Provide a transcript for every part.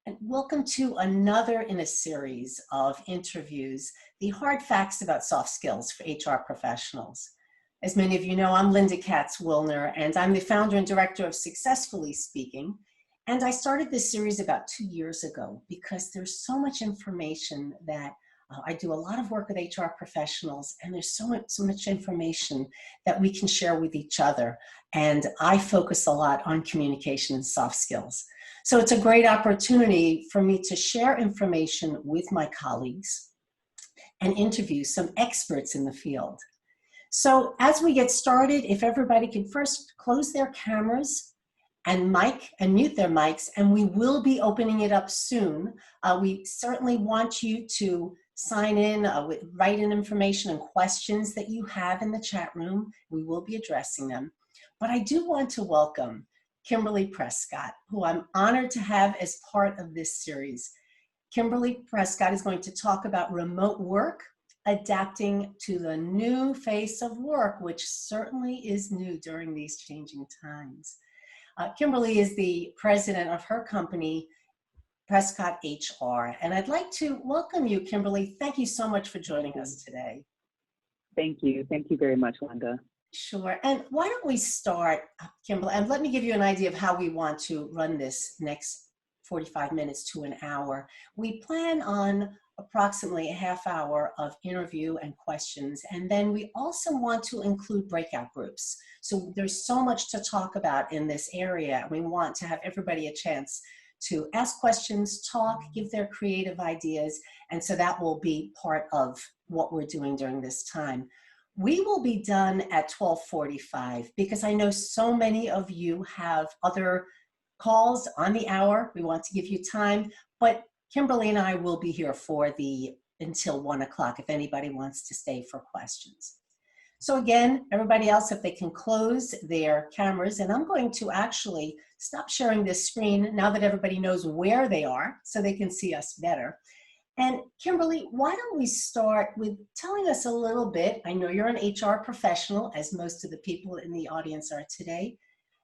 And welcome to another in a series of interviews, the hard facts about soft skills for HR professionals. As many of you know, I'm Linda Katz-Wilner, and I'm the founder and director of Successfully Speaking. And I started this series about 2 years ago because there's so much information that I do a lot of work with HR professionals, and there's so much information that we can share with each other. And I focus a lot on communication and soft skills. So it's a great opportunity for me to share information with my colleagues and interview some experts in the field. So as we get started, if everybody could first close their cameras and mute their mics, and we will be opening it up soon. We certainly want you to sign in, write in information and questions that you have in the chat room. We will be addressing them. But I do want to welcome Kimberly Prescott, who I'm honored to have as part of this series. Kimberly Prescott is going to talk about remote work, adapting to the new face of work, which certainly is new during these changing times. Kimberly is the president of her company, Prescott HR, and I'd like to welcome you, Kimberly. Thank you so much for joining us today. Thank you. Thank you very much, Linda. Sure. And why don't we start, Kimberly, and let me give you an idea of how we want to run this next 45 minutes to an hour. We plan on approximately a half hour of interview and questions, and then we also want to include breakout groups. So there's so much to talk about in this area. We want to have everybody a chance to ask questions, talk, give their creative ideas, and so that will be part of what we're doing during this time. We will be done at 12:45 because I know so many of you have other calls on the hour. We want to give you time, but Kimberly and I will be here for until 1 o'clock if anybody wants to stay for questions. So again, everybody else, if they can close their cameras, and I'm going to actually stop sharing this screen now that everybody knows where they are so they can see us better. And Kimberly, why don't we start with telling us a little bit, I know you're an HR professional, as most of the people in the audience are today.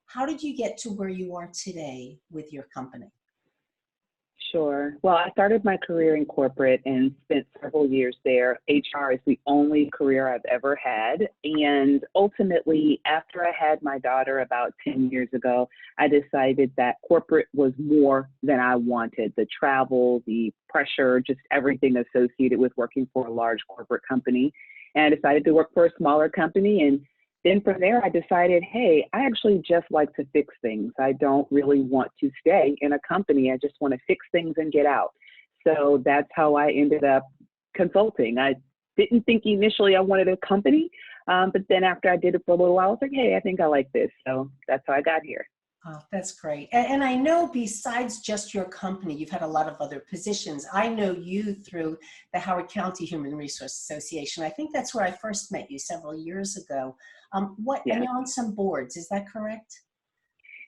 How did you get to where you are today with your company? Sure. Well, I started my career in corporate and spent several years there. HR is the only career I've ever had. And ultimately, after I had my daughter about 10 years ago, I decided that corporate was more than I wanted. The travel, the pressure, just everything associated with working for a large corporate company. And I decided to work for a smaller company. And then from there, I decided, hey, I actually just like to fix things. I don't really want to stay in a company. I just want to fix things and get out. So that's how I ended up consulting. I didn't think initially I wanted a company, but then after I did it for a little while, I was like, hey, I think I like this. So that's how I got here. Oh, that's great. And I know besides just your company, you've had a lot of other positions. I know you through the Howard County Human Resource Association. I think that's where I first met you several years ago. And you're on some boards, is that correct?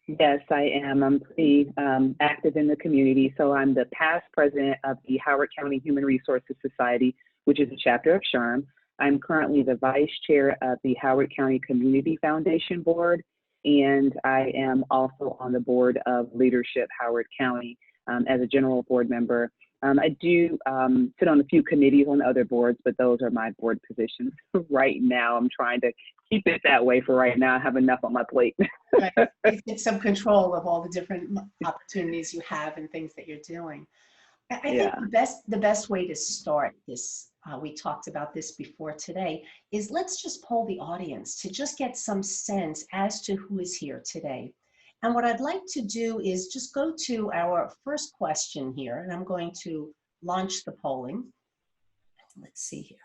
Yes, I am. I'm pretty active in the community. So I'm the past president of the Howard County Human Resources Society, which is a chapter of SHRM. I'm currently the vice chair of the Howard County Community Foundation Board, and I am also on the board of Leadership Howard County as a general board member. I do sit on a few committees on other boards, but those are my board positions right now. I'm trying to keep it that way for right now. I have enough on my plate. Right. Get some control of all the different opportunities you have and things that you're doing. I think the best way to start this, we talked about this before today, is let's just poll the audience to just get some sense as to who is here today. And what I'd like to do is just go to our first question here, and I'm going to launch the polling. Let's see here.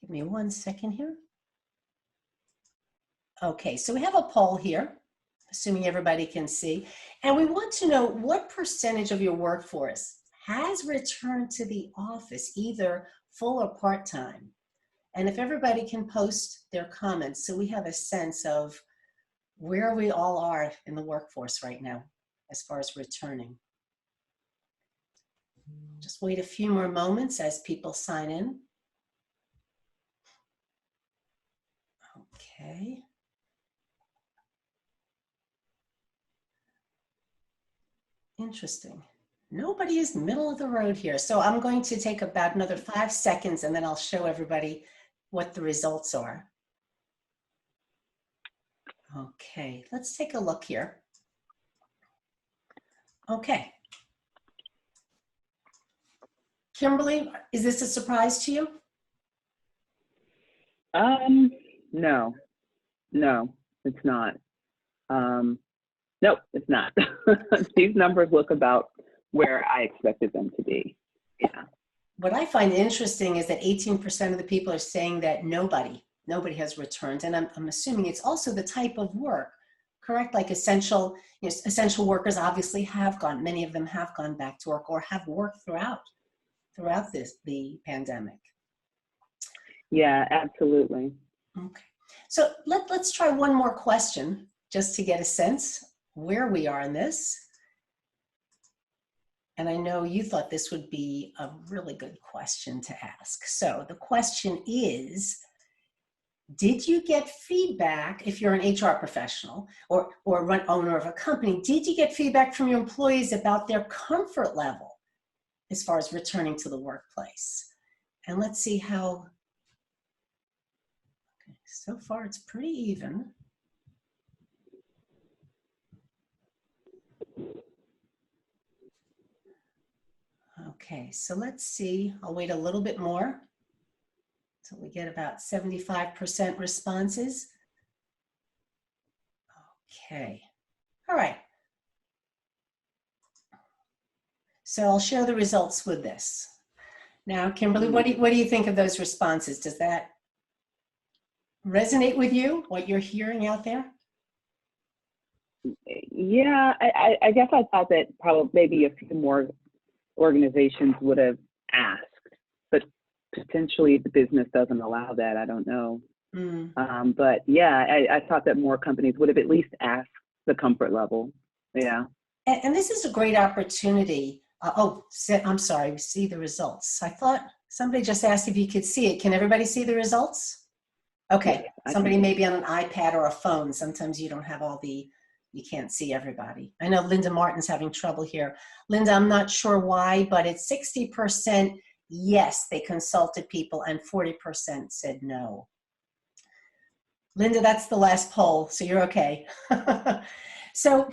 Give me 1 second here. Okay, so we have a poll here, assuming everybody can see, and we want to know what percentage of your workforce has returned to the office, either full or part-time. And if everybody can post their comments, so we have a sense of where we all are in the workforce right now as far as returning. Just wait a few more moments as people sign in. Okay. Interesting. Nobody is middle of the road here. So I'm going to take about another 5 seconds and then I'll show everybody what the results are. Okay, let's take a look here. Okay. Kimberly, is this a surprise to you? No, it's not. Nope, it's not. These numbers look about where I expected them to be. Yeah. What I find interesting is that 18% of the people are saying that nobody has returned. And I'm assuming it's also the type of work, correct? Like essential workers obviously have gone, many of them have gone back to work or have worked throughout the pandemic. Yeah, absolutely. Okay. So let's try one more question just to get a sense where we are in this. And I know you thought this would be a really good question to ask. So the question is, did you get feedback, if you're an HR professional or owner of a company, did you get feedback from your employees about their comfort level as far as returning to the workplace? And let's see how, okay, so far it's pretty even. Okay, so let's see, I'll wait a little bit more till we get about 75% responses. Okay, all right. So I'll share the results with this. Now, Kimberly, what do you think of those responses? Does that resonate with you, what you're hearing out there? Yeah, I guess I thought that probably maybe a few more organizations would have asked, but potentially the business doesn't allow that. I don't know. But yeah, I thought that more companies would have at least asked the comfort level. Yeah. And this is a great opportunity. I'm sorry, we see the results. I thought somebody just asked if you could see it. Can everybody see the results? Okay, Yeah, somebody maybe on an iPad or a phone. Sometimes you don't have you can't see everybody. I know Linda Martin's having trouble here. Linda, I'm not sure why, but it's 60% yes, they consulted people, and 40% said no. Linda, that's the last poll, so you're okay. So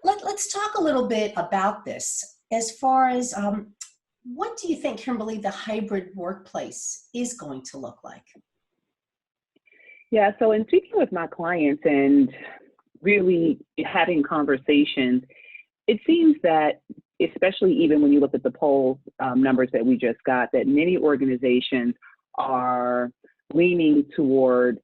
let's talk a little bit about this. As far as what do you think, Kimberly, the hybrid workplace is going to look like? Yeah, so in speaking with my clients and really having conversations, it seems that, especially even when you look at the poll numbers that we just got, that many organizations are leaning toward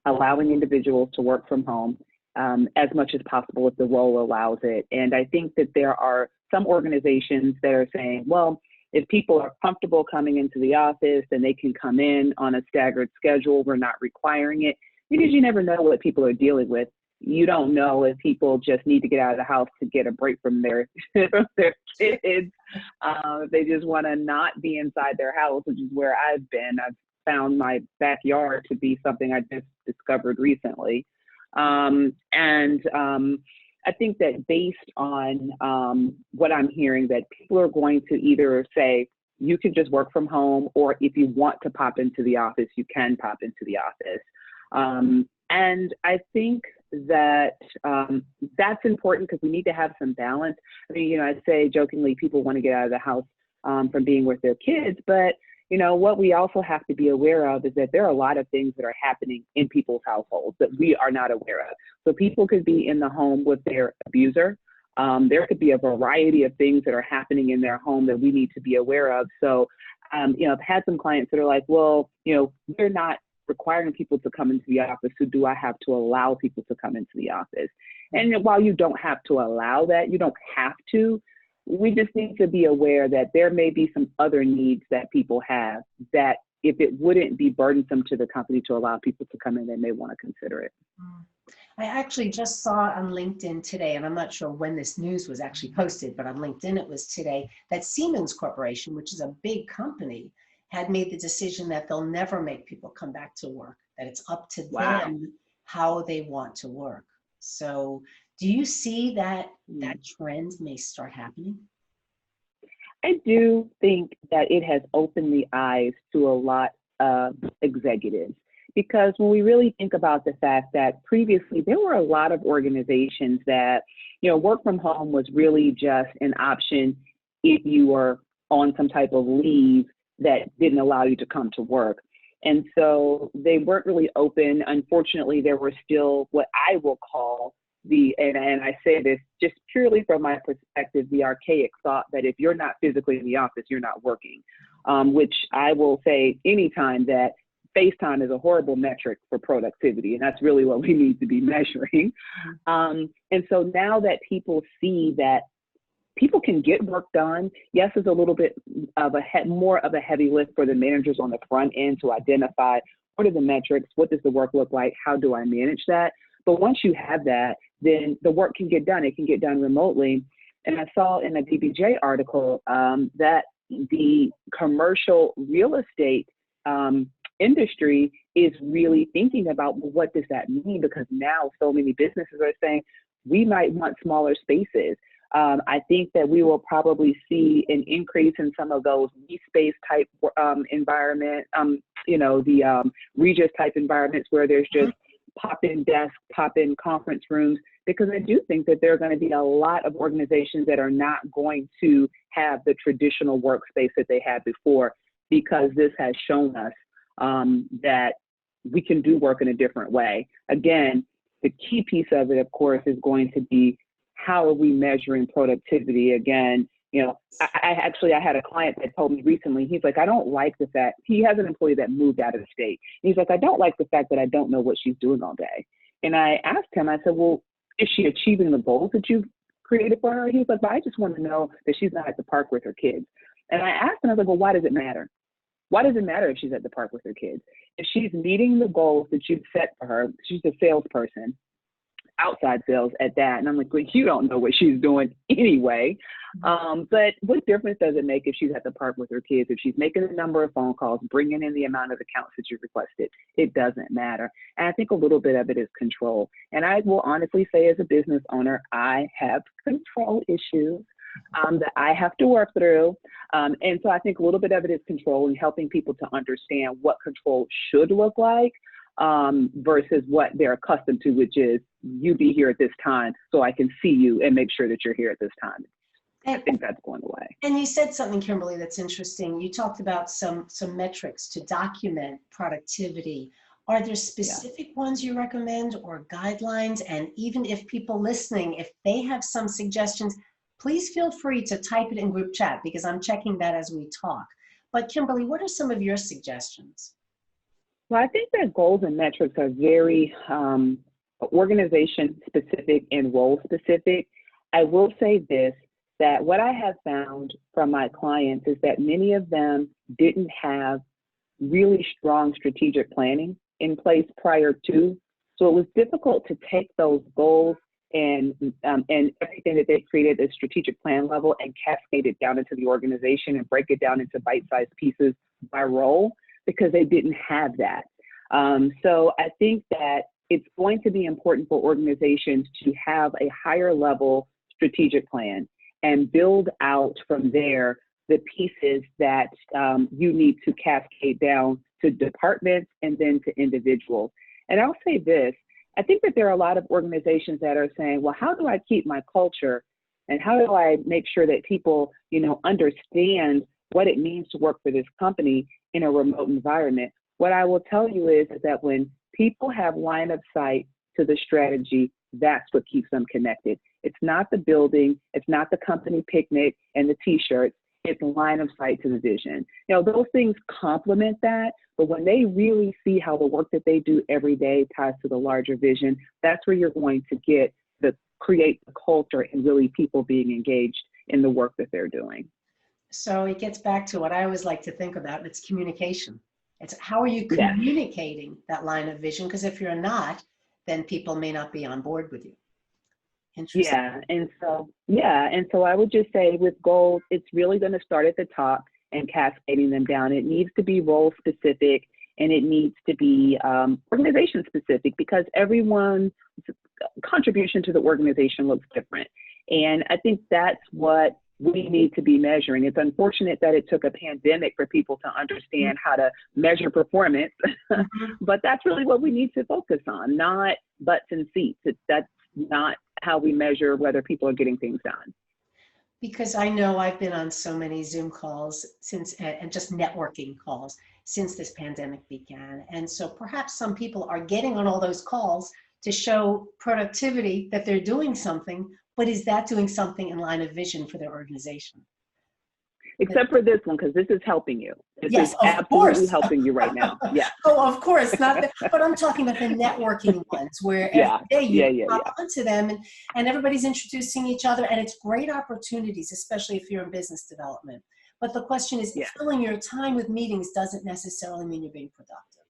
allowing individuals to work from home as much as possible if the role allows it. And I think that there are some organizations that are saying, well, if people are comfortable coming into the office, then they can come in on a staggered schedule. We're not requiring it, because you never know what people are dealing with. You don't know if people just need to get out of the house to get a break from their from their kids. If they just want to not be inside their house, which is where I've been. I've found my backyard to be something I just discovered recently. I think that based on what I'm hearing, that people are going to either say, you can just work from home, or if you want to pop into the office, you can pop into the office. And I think that that's important, because we need to have some balance. I mean, I say jokingly, people want to get out of the house from being with their kids, but what we also have to be aware of is that there are a lot of things that are happening in people's households that we are not aware of. So people could be in the home with their abuser. There could be a variety of things that are happening in their home that we need to be aware of. So, I've had some clients that are like, well, we're not requiring people to come into the office, so do I have to allow people to come into the office? And while you don't have to allow that, you don't have to. We just need to be aware that there may be some other needs that people have that, if it wouldn't be burdensome to the company to allow people to come in, they may want to consider it. I actually just saw on LinkedIn today, and I'm not sure when this news was actually posted, but on LinkedIn it was today, that Siemens Corporation, which is a big company, had made the decision that they'll never make people come back to work, that it's up to them how they want to work. So do you see that that trend may start happening? I do think that it has opened the eyes to a lot of executives, because when we really think about the fact that previously there were a lot of organizations that, work from home was really just an option if you were on some type of leave that didn't allow you to come to work. And so they weren't really open. Unfortunately, there were still what I will call and I say this just purely from my perspective, the archaic thought that if you're not physically in the office, you're not working, which I will say anytime that FaceTime is a horrible metric for productivity, and that's really what we need to be measuring. And so now that people see that people can get work done, yes, it's a little bit of more of a heavy lift for the managers on the front end to identify what are the metrics, what does the work look like, how do I manage that? But once you have that, then the work can get done. It can get done remotely. And I saw in a DBJ article that the commercial real estate industry is really thinking about, well, what does that mean? Because now so many businesses are saying we might want smaller spaces. I think that we will probably see an increase in some of those space type environment, the Regis type environments where there's just pop-in desks, pop-in conference rooms, because I do think that there are going to be a lot of organizations that are not going to have the traditional workspace that they had before, because this has shown us that we can do work in a different way. Again, the key piece of it, of course, is going to be how are we measuring productivity? Again, I had a client that told me recently, he's like, I don't like the fact, he has an employee that moved out of the state. And he's like, I don't like the fact that I don't know what she's doing all day. And I asked him, I said, well, is she achieving the goals that you've created for her? He's like, but I just want to know that she's not at the park with her kids. And I asked him, I was like, well, why does it matter? Why does it matter if she's at the park with her kids? If she's meeting the goals that you've set for her, she's a salesperson, outside sales at that. And I'm like, well, you don't know what she's doing anyway. But what difference does it make if she's at the park with her kids, if she's making a number of phone calls, bringing in the amount of accounts that you requested? It doesn't matter. And I think a little bit of it is control. And I will honestly say, as a business owner, I have control issues that I have to work through. And so I think a little bit of it is control and helping people to understand what control should look like versus what they're accustomed to, which is you be here at this time so I can see you and make sure that you're here at this time. I think that's going away. And you said something, Kimberly, that's interesting. You talked about some metrics to document productivity. Are there specific ones you recommend or guidelines? And even if people listening, if they have some suggestions, please feel free to type it in group chat, because I'm checking that as we talk. But Kimberly, what are some of your suggestions? Well, I think that goals and metrics are very organization specific and role specific. I will say this, that what I have found from my clients is that many of them didn't have really strong strategic planning in place prior to. So it was difficult to take those goals and everything that they created at strategic plan level and cascade it down into the organization and break it down into bite-sized pieces by role, because they didn't have that. So I think that it's going to be important for organizations to have a higher level strategic plan and build out from there the pieces that you need to cascade down to departments and then to individuals. And I'll say this, I think that there are a lot of organizations that are saying, well, how do I keep my culture and how do I make sure that people, understand what it means to work for this company in a remote environment? What I will tell you is that when people have line of sight to the strategy, that's what keeps them connected. It's not the building, it's not the company picnic and the t-shirts, it's line of sight to the vision. Those things complement that, but when they really see how the work that they do every day ties to the larger vision, that's where you're going to create the culture and really people being engaged in the work that they're doing. So it gets back to what I always like to think about, it's communication. It's how are you communicating that line of vision? Because if you're not, then people may not be on board with you. Interesting. And so I would just say with goals, it's really going to start at the top and cascading them down. It needs to be role specific and it needs to be organization specific, because everyone's contribution to the organization looks different. And I think that's what we need to be measuring. It's unfortunate that it took a pandemic for people to understand how to measure performance, but that's really what we need to focus on, not butts and seats. That's not how we measure whether people are getting things done. Because I know I've been on so many Zoom calls since, and just networking calls since this pandemic began. And so perhaps some people are getting on all those calls to show productivity, that they're doing something, but is that doing something in line of vision for their organization? Except for this one, because this is helping you. This Yes, is of absolutely course. helping you right now. Yeah. Oh, of course, not the, but I'm talking about the networking ones where every day you pop onto them and everybody's introducing each other, and it's great opportunities, especially if you're in business development. But the question is, filling your time with meetings doesn't necessarily mean you're being productive.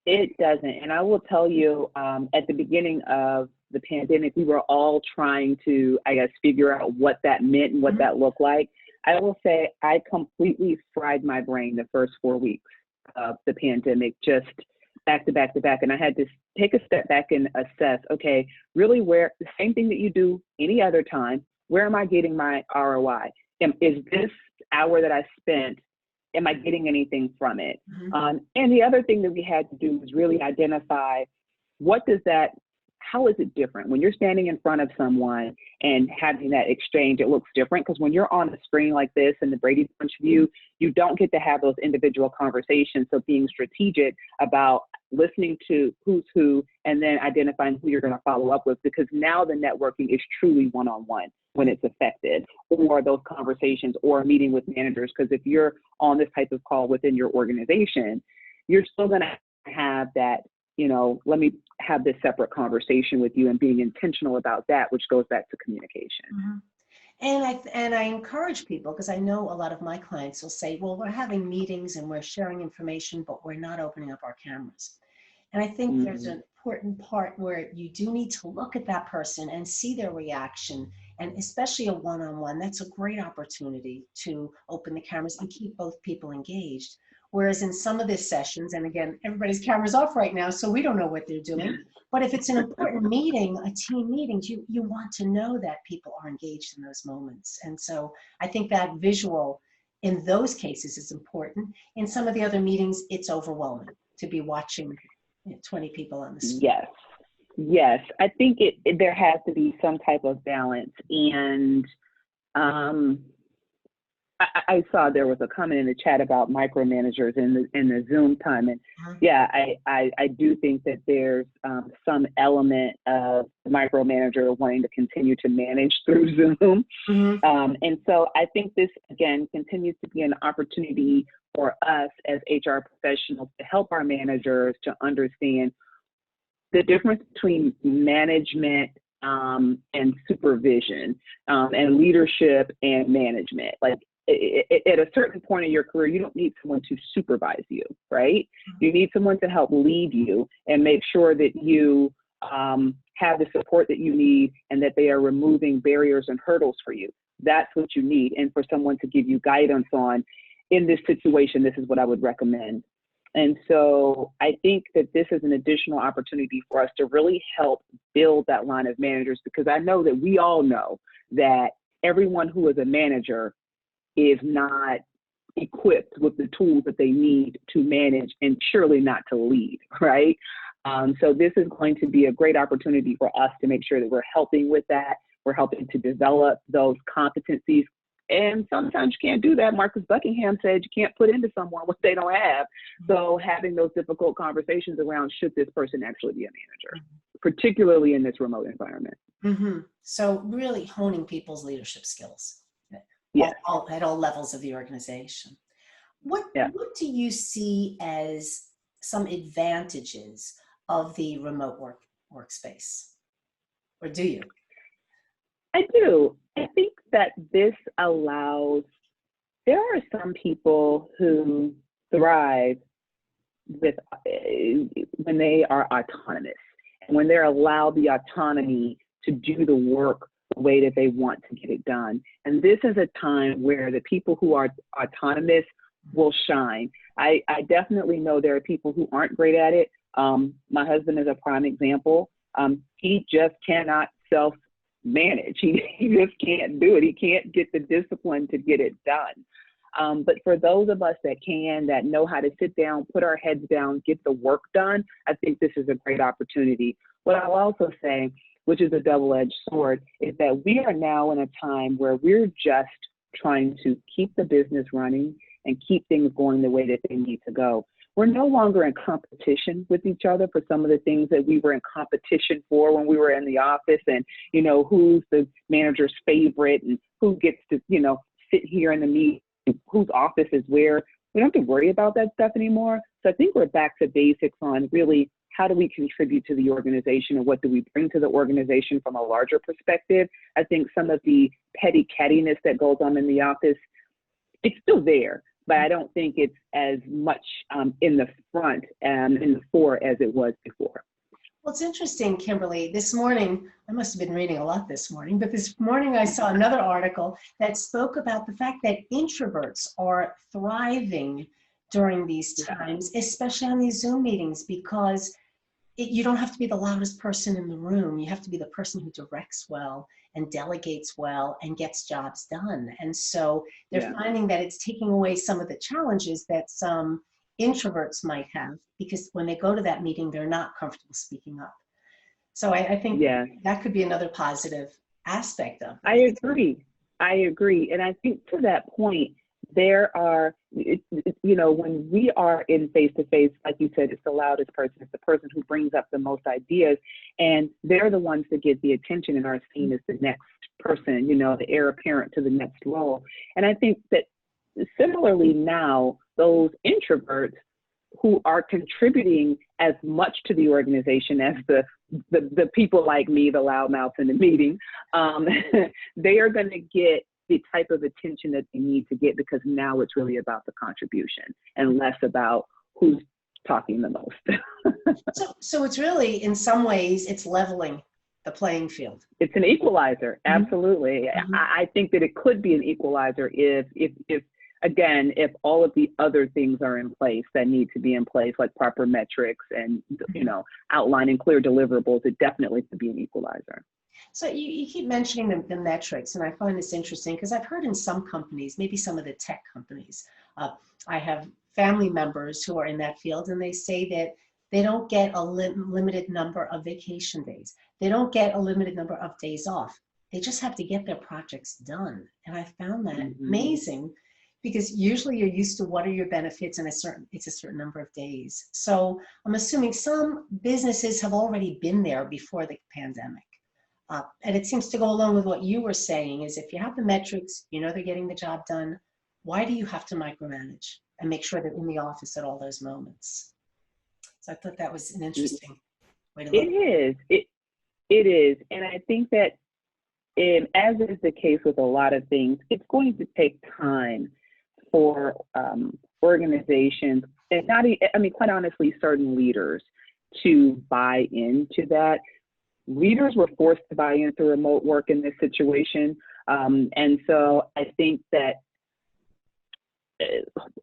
It doesn't. And I will tell you, at the beginning of the pandemic, we were all trying to, I guess, figure out what that meant and what that looked like. I will say I completely fried my brain the first 4 weeks of the pandemic, just back to back to back. And I had to take a step back and assess, okay, really where, the same thing that you do any other time, where am I getting my ROI? Is this hour that I spent, am I getting anything from it? And the other thing that we had to do was really identify how is it different? When you're standing in front of someone and having that exchange, it looks different, because when you're on a screen like this in the Brady Bunch view, you don't get to have those individual conversations. So being strategic about listening to who's who and then identifying who you're going to follow up with, because now the networking is truly one-on-one when it's effective, or those conversations or meeting with managers. Because if you're on this type of call within your organization, you're still going to have that, let me have this separate conversation with you, and being intentional about that, which goes back to communication. And I encourage people, because I know a lot of my clients will say, well, we're having meetings and we're sharing information, but we're not opening up our cameras. And I think there's an important part where you do need to look at that person and see their reaction. And especially a one-on-one, that's a great opportunity to open the cameras and keep both people engaged. Whereas in some of the sessions, and again, everybody's camera's off right now, so we don't know what they're doing. But if it's an important meeting, a team meeting, you want to know that people are engaged in those moments. And so I think that visual in those cases is important. In some of the other meetings, it's overwhelming to be watching 20 people on the screen. Yes. I think there has to be some type of balance. And I saw there was a comment in the chat about micromanagers in the Zoom time, and I do think that there's some element of the micromanager wanting to continue to manage through Zoom, and so I think this again continues to be an opportunity for us as HR professionals to help our managers to understand the difference between management and supervision, and leadership and management. Like, at a certain point in your career, you don't need someone to supervise you, right? You need someone to help lead you and make sure that you have the support that you need, and that they are removing barriers and hurdles for you. That's what you need. And for someone to give you guidance on, in this situation, this is what I would recommend. And so I think that this is an additional opportunity for us to really help build that line of managers, because I know that we all know that everyone who is a manager is not equipped with the tools that they need to manage, and surely not to lead, right? So this is going to be a great opportunity for us to make sure that we're helping with that. We're helping to develop those competencies. And sometimes you can't do that. Marcus Buckingham said you can't put into someone what they don't have. So having those difficult conversations around, should this person actually be a manager, particularly in this remote environment. So really honing people's leadership skills. At all levels of the organization. What do you see as some advantages of the remote workspace? Or do you? I do. I think that this allows, there are some people who thrive with when they are autonomous, and when they're allowed the autonomy to do the work the way that they want to get it done. And this is a time where the people who are autonomous will shine. I definitely know there are people who aren't great at it. My husband is a prime example. He just cannot manage. He just can't do it. He can't get the discipline to get it done. But for those of us that can, that know how to sit down, put our heads down, get the work done, I think this is a great opportunity. What I'll also say, which is a double-edged sword, is that we are now in a time where we're just trying to keep the business running and keep things going the way that they need to go. We're no longer in competition with each other for some of the things that we were in competition for when we were in the office, and, you know, who's the manager's favorite and who gets to, you know, sit here in the meeting, whose office is where. We don't have to worry about that stuff anymore. So I think we're back to basics on really how do we contribute to the organization and what do we bring to the organization from a larger perspective. I think some of the petty cattiness that goes on in the office, it's still there, but I don't think it's as much in the front and in the fore as it was before. Well, it's interesting, Kimberly. This morning, I must have been reading a lot this morning, but this morning I saw another article that spoke about the fact that introverts are thriving during these times, especially on these Zoom meetings, because you don't have to be the loudest person in the room. You have to be the person who directs well and delegates well and gets jobs done. And so they're finding that it's taking away some of the challenges that some introverts might have, because when they go to that meeting, they're not comfortable speaking up. So I think that could be another positive aspect of it. I agree. And I think to that point, there are, you know, when we are in face-to-face, like you said, it's the loudest person, it's the person who brings up the most ideas, and they're the ones that get the attention and are seen as the next person, you know, the heir apparent to the next role. And I think that similarly now, those introverts who are contributing as much to the organization as the people like me, the loudmouths in the meeting, they are going to get the type of attention that they need to get, because now it's really about the contribution and less about who's talking the most. So it's really, in some ways, it's leveling the playing field. It's an equalizer, absolutely. Mm-hmm. I think that it could be an equalizer if again, if all of the other things are in place that need to be in place, like proper metrics and, you know, outlining clear deliverables, it definitely could be an equalizer. So you keep mentioning the metrics, and I find this interesting because I've heard in some companies, maybe some of the tech companies, I have family members who are in that field, and they say that they don't get a limited number of vacation days. They don't get a limited number of days off. They just have to get their projects done. And I found that amazing, because usually you're used to what are your benefits, and it's a certain number of days. So I'm assuming some businesses have already been there before the pandemic. And it seems to go along with what you were saying, is if you have the metrics, you know they're getting the job done, why do you have to micromanage and make sure they're in the office at all those moments? So I thought that was an interesting way to look. It is. And I think that, as is the case with a lot of things, it's going to take time for organizations, and quite honestly, certain leaders to buy into that. Leaders were forced to buy into remote work in this situation. And so I think that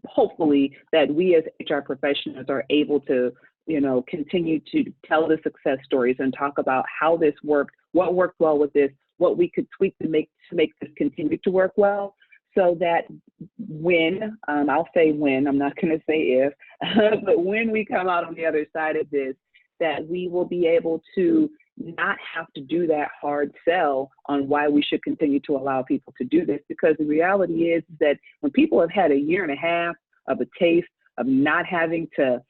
hopefully that we as HR professionals are able to, you know, continue to tell the success stories and talk about how this worked, what worked well with this, what we could tweak to make this continue to work well, so that when, I'll say when, I'm not going to say if, but when we come out on the other side of this, that we will be able to not have to do that hard sell on why we should continue to allow people to do this. Because the reality is that when people have had a year and a half of a taste of not having to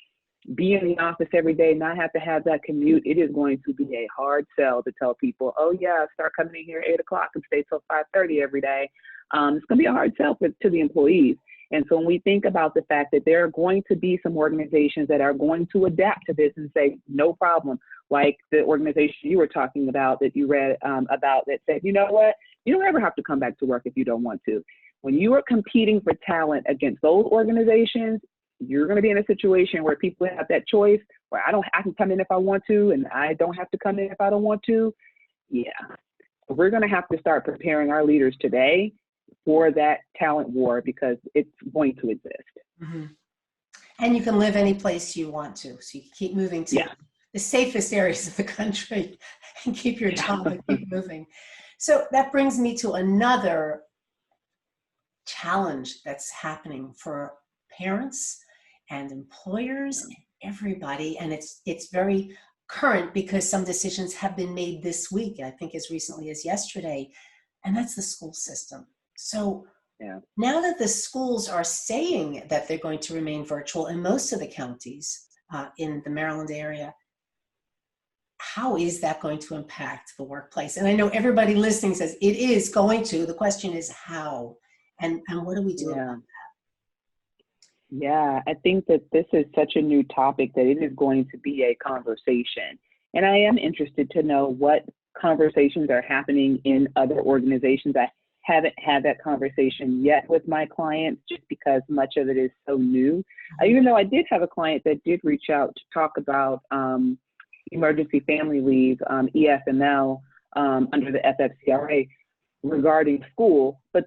be in the office every day, not have to have that commute, it is going to be a hard sell to tell people, oh yeah, start coming in here at 8 o'clock and stay till 5:30 every day. It's going to be a hard sell to the employees. And so when we think about the fact that there are going to be some organizations that are going to adapt to this and say, no problem, like the organization you were talking about that you read about that said, you know what, you don't ever have to come back to work if you don't want to. When you are competing for talent against those organizations, you're going to be in a situation where people have that choice, where I can come in if I want to, and I don't have to come in if I don't want to. Yeah, we're going to have to start preparing our leaders today for that talent war, because it's going to exist. Mm-hmm. And you can live any place you want to. So you can keep moving to the safest areas of the country and keep your job and keep moving. So that brings me to another challenge that's happening for parents and employers and everybody. And it's very current because some decisions have been made this week, I think as recently as yesterday, and that's the school system. So Yeah. now that the schools are saying that they're going to remain virtual in most of the counties in the Maryland area, how is that going to impact the workplace? And I know everybody listening says it is going to. The question is how, and what do we do Yeah. about Yeah, I think that this is such a new topic that it is going to be a conversation. And I am interested to know what conversations are happening in other organizations. I haven't had that conversation yet with my clients just because much of it is so new. Even though I did have a client that did reach out to talk about emergency family leave, EFML, under the FFCRA regarding school, but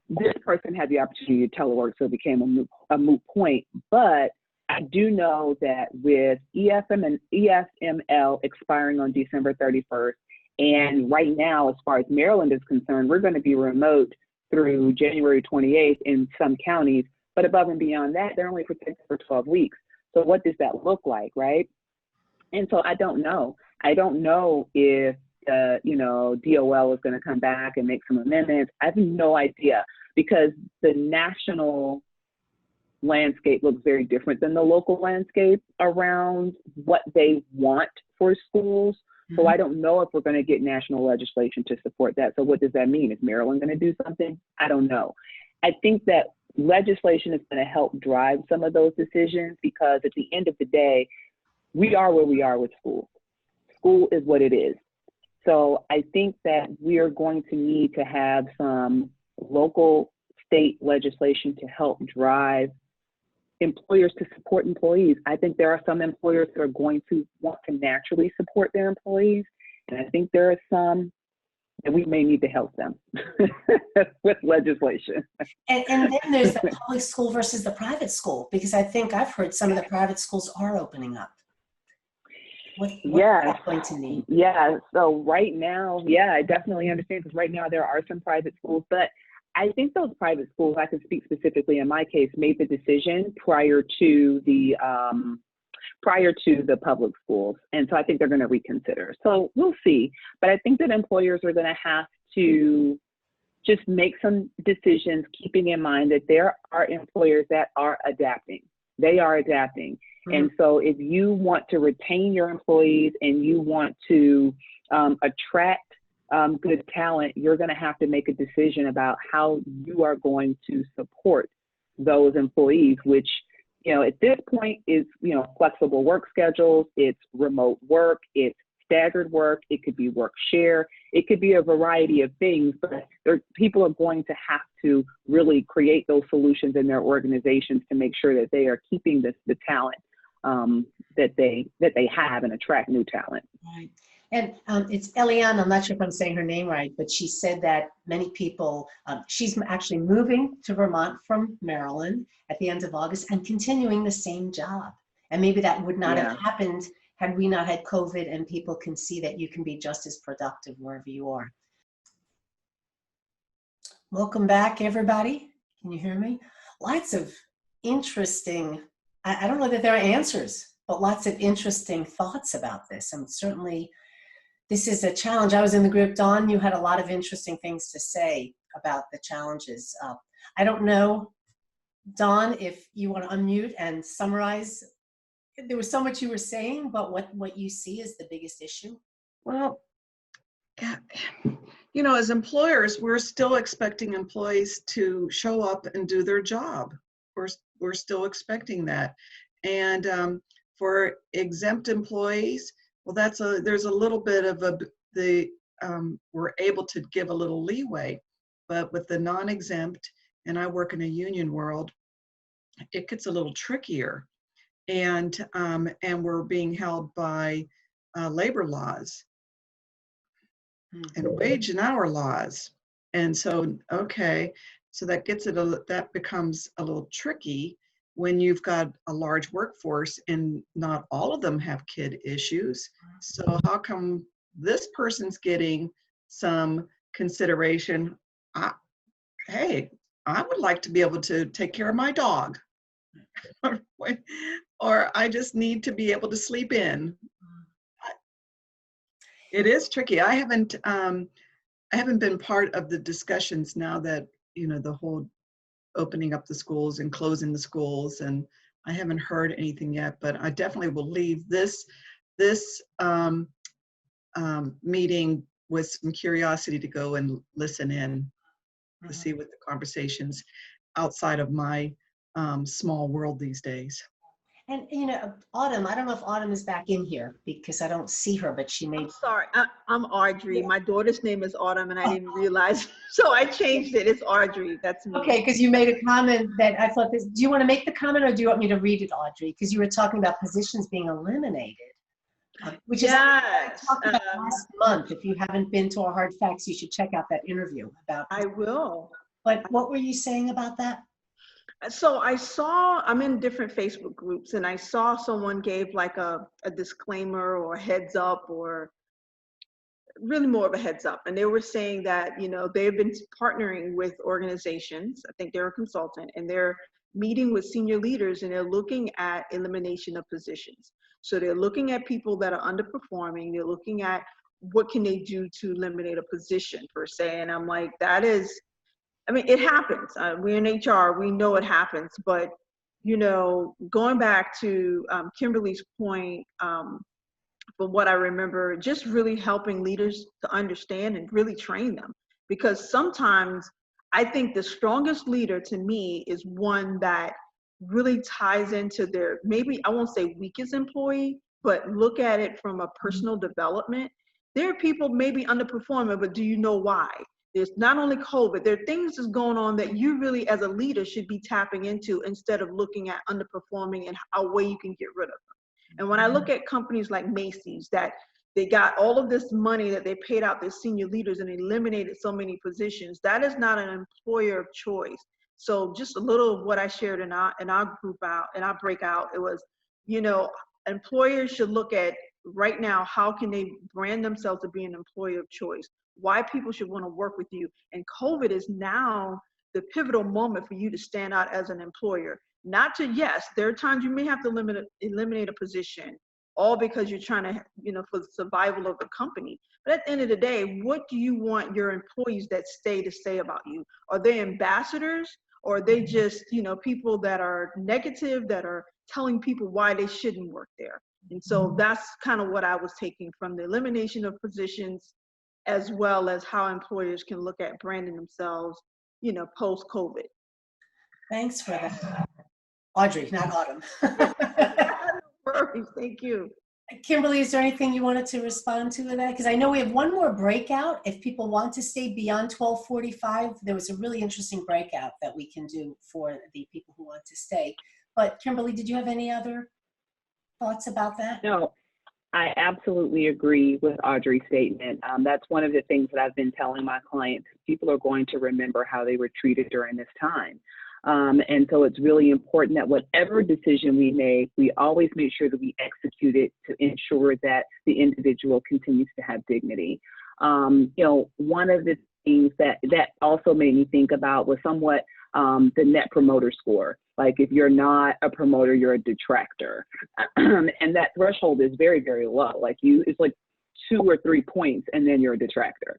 this person had the opportunity to telework, so it became a moot point. But I do know that with EFML expiring on December 31st, and right now, as far as Maryland is concerned, we're going to be remote through January 28th in some counties, but above and beyond that, they're only protected for 12 weeks. So what does that look like, right? And so I don't know. I don't know if DOL is going to come back and make some amendments. I have no idea because the national landscape looks very different than the local landscape around what they want for schools. So I don't know if we're going to get national legislation to support that. So what does that mean? Is Maryland going to do something? I don't know. I think that legislation is going to help drive some of those decisions because at the end of the day, we are where we are with school. School is what it is. So I think that we are going to need to have some local state legislation to help drive employers to support employees. I think there are some employers that are going to want to naturally support their employees. And I think there are some that we may need to help them with legislation. And then there's the public school versus the private school, because I think I've heard some of the private schools are opening up. What is that going to mean? Yeah, so right now, I definitely understand because right now there are some private schools, but I think those private schools, I can speak specifically in my case, made the decision prior to the public schools. And so I think they're going to reconsider. So we'll see. But I think that employers are going to have to just make some decisions, keeping in mind that there are employers that are adapting. They are adapting. And so if you want to retain your employees and you want to attract good talent, you're going to have to make a decision about how you are going to support those employees, which, at this point is, flexible work schedules, it's remote work, it's staggered work, it could be work share, it could be a variety of things, but people are going to have to really create those solutions in their organizations to make sure that they are keeping the talent that they have and attract new talent. Right. And it's Eliane, I'm not sure if I'm saying her name right, but she said that many people, she's actually moving to Vermont from Maryland at the end of August and continuing the same job. And maybe that would not have happened had we not had COVID, and people can see that you can be just as productive wherever you are. Welcome back, everybody. Can you hear me? Lots of interesting, I don't know that there are answers, but lots of interesting thoughts about this. And certainly, this is a challenge. I was in the group, Dawn, you had a lot of interesting things to say about the challenges. I don't know, Dawn, if you want to unmute and summarize. There was so much you were saying, but what you see is the biggest issue. Well, as employers, we're still expecting employees to show up and do their job. We're still expecting that. And for exempt employees, well, there's a little bit of we're able to give a little leeway, but with the non-exempt, and I work in a union world, it gets a little trickier, and we're being held by labor laws and wage and hour laws, and so so that becomes a little tricky when you've got a large workforce and not all of them have kid issues. So how come this person's getting some consideration. Hey, I would like to be able to take care of my dog. Or I just need to be able to sleep in. It is tricky. I haven't been part of the discussions now that, the whole opening up the schools and closing the schools, and I haven't heard anything yet, but I definitely will leave this meeting with some curiosity to go and listen in to see what the conversations outside of my small world these days. And, Autumn, I don't know if Autumn is back in here because I don't see her, but she may. I'm sorry, I'm Audrey. My daughter's name is Autumn and I didn't realize, so I changed it. It's Audrey, that's me. Okay, because you made a comment that I thought this, do you want to make the comment or do you want me to read it, Audrey? Because you were talking about positions being eliminated, which is what I talked about last month. If you haven't been to our Hard Facts, you should check out that interview about. I will. But what were you saying about that? So I'm in different Facebook groups and I saw someone gave like a disclaimer or a heads up, or really more of a heads up. And they were saying that, they've been partnering with organizations. I think they're a consultant, and they're meeting with senior leaders and they're looking at elimination of positions. So they're looking at people that are underperforming. They're looking at what can they do to eliminate a position per se. And I'm like, it happens. We're in HR, we know it happens, but, going back to Kimberly's point, from what I remember, just really helping leaders to understand and really train them. Because sometimes I think the strongest leader to me is one that really ties into their, maybe I won't say weakest employee, but look at it from a personal development. There are people maybe underperforming, but do you know why? There's not only COVID, there are things that's going on that you really as a leader should be tapping into instead of looking at underperforming and a way you can get rid of them. And when I look at companies like Macy's, that they got all of this money that they paid out their senior leaders and eliminated so many positions, that is not an employer of choice. So just a little of what I shared in our group in our breakout, it was, employers should look at right now, how can they brand themselves to be an employer of choice? Why people should want to work with you. And COVID is now the pivotal moment for you to stand out as an employer. Not to, yes, there are times you may have to eliminate a position, all because you're trying to, for the survival of the company. But at the end of the day, what do you want your employees that stay to say about you? Are they ambassadors, or are they just, people that are negative, that are telling people why they shouldn't work there? And so that's kind of what I was taking from the elimination of positions, as well as how employers can look at branding themselves, post-COVID. Thanks for that. Audrey, not Autumn. Thank you. Kimberly, is there anything you wanted to respond to with that? Because I know we have one more breakout. If people want to stay beyond 12:45, there was a really interesting breakout that we can do for the people who want to stay. But Kimberly, did you have any other thoughts about that? No, I absolutely agree with Audrey's statement. That's one of the things that I've been telling my clients. People are going to remember how they were treated during this time. And so it's really important that whatever decision we make, we always make sure that we execute it to ensure that the individual continues to have dignity. One of the things that also made me think about was somewhat the net promoter score. Like if you're not a promoter, you're a detractor. And that threshold is very, very low. Like it's like 2 or 3 points and then you're a detractor.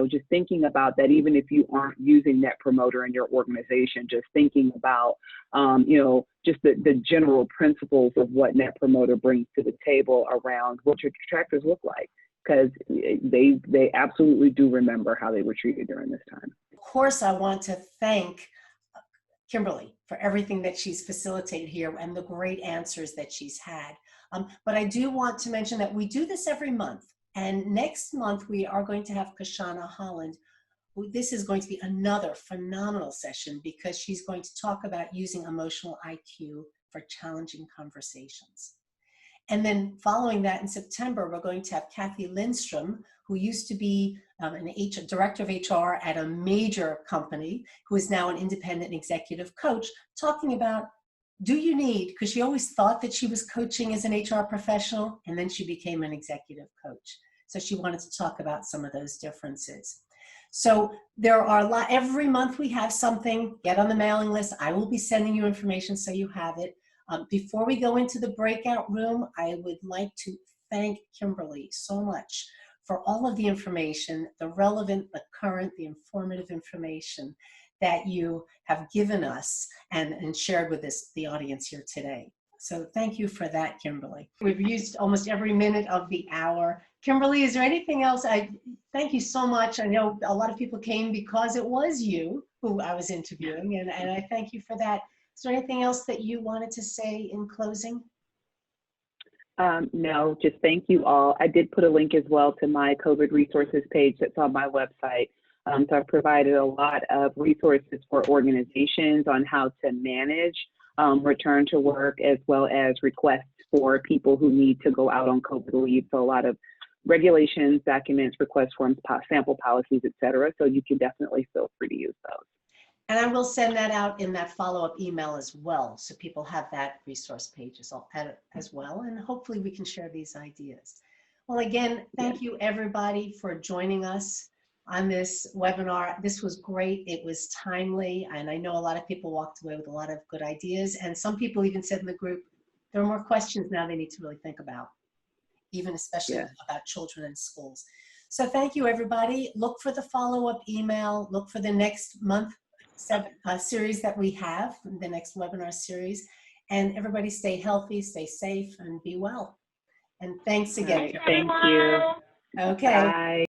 Just thinking about that, even if you aren't using net promoter in your organization, just thinking about, just the general principles of what net promoter brings to the table around what your detractors look like, because they absolutely do remember how they were treated during this time. Of course, I want to thank Kimberly for everything that she's facilitated here and the great answers that she's had. But I do want to mention that we do this every month. And next month, we are going to have Kashana Holland. This is going to be another phenomenal session because she's going to talk about using emotional IQ for challenging conversations. And then following that in September, we're going to have Kathy Lindstrom, who used to be director of HR at a major company, who is now an independent executive coach, talking about, do you need, because she always thought that she was coaching as an HR professional, and then she became an executive coach. So she wanted to talk about some of those differences. So there are a lot, every month we have something. Get on the mailing list. I will be sending you information so you have it. Before we go into the breakout room, I would like to thank Kimberly so much for all of the information, the relevant, the current, the informative information that you have given us and shared with us, the audience here today. So thank you for that, Kimberly. We've used almost every minute of the hour. Kimberly, is there anything else? Thank you so much. I know a lot of people came because it was you who I was interviewing, and I thank you for that. Is there anything else that you wanted to say in closing? No, just thank you all. I did put a link as well to my COVID resources page that's on my website. So I've provided a lot of resources for organizations on how to manage return to work, as well as requests for people who need to go out on COVID leave. So a lot of regulations, documents, request forms, sample policies, et cetera. So you can definitely feel free to use those. And I will send that out in that follow-up email as well, so people have that resource page as well, and hopefully we can share these ideas. Well, again, thank you everybody for joining us on this webinar. This was great. It was timely, and I know a lot of people walked away with a lot of good ideas, and some people even said in the group, there are more questions now they need to really think about, even especially about children in schools. So thank you everybody. Look for the follow-up email, look for the next month series that we have, the next webinar series, and everybody stay healthy, stay safe, and be well. And thanks again. Right, thank you. Okay. Bye.